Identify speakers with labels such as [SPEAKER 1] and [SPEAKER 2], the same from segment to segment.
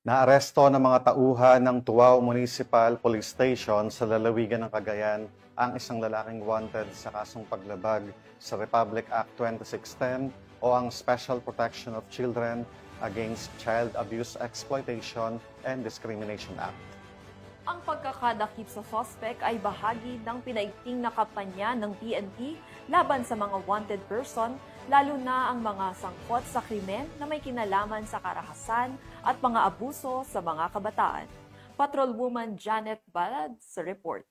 [SPEAKER 1] Naaresto ng mga tauhan ng Tuaw Municipal Police Station sa lalawigan ng Cagayan ang isang lalaking wanted sa kasong paglabag sa Republic Act 2610 o ang Special Protection of Children Against Child Abuse, Exploitation, and Discrimination Act.
[SPEAKER 2] Ang pagkakadakip sa suspect ay bahagi ng pinaigting na kampanya ng PNP laban sa mga wanted person, lalo na ang mga sangkot sa krimen na may kinalaman sa karahasan at mga abuso sa mga kabataan. Patrolwoman Janet Balad sa report.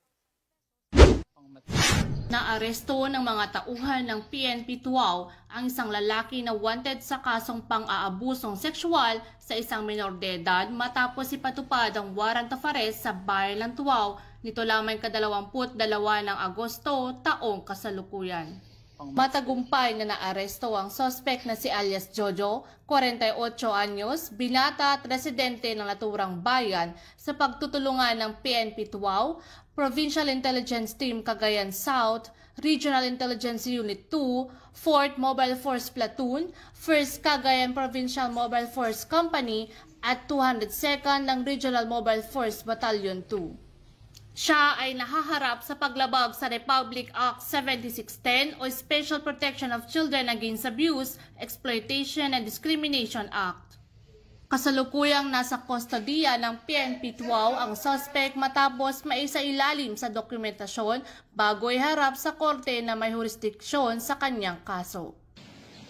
[SPEAKER 3] Naaresto ng mga tauhan ng PNP Tuaw ang isang lalaki na wanted sa kasong pang-aabusong sexual sa isang minor de edad matapos ipatupad ang warrant of arrest sa bayan ng Tuaw nito lamang ka-22 ng Agosto taong kasalukuyan. Matagumpay na naaresto ang suspect na si alias Jojo, 48 anyos, binata at residente ng naturang bayan sa pagtutulungan ng PNP Tuaw, Provincial Intelligence Team Cagayan South, Regional Intelligence Unit 2, 4th Mobile Force Platoon, 1st Cagayan Provincial Mobile Force Company at 202nd ng Regional Mobile Force Battalion 2. Siya ay nahaharap sa paglabag sa Republic Act 7610 o Special Protection of Children Against Abuse, Exploitation, and Discrimination Act. Kasalukuyang nasa kustodiya ng PNP Tuaw ang suspect matapos maisailalim sa dokumentasyon bago iharap sa korte na may jurisdiksyon sa kanyang kaso.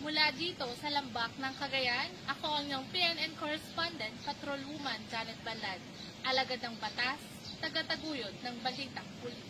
[SPEAKER 3] Mula dito sa Lambak ng Cagayan, ako ang iyong PNN correspondent, Patrolwoman Janet Balad, alagad ng batas, tagataguyod ng Balitang Pulis.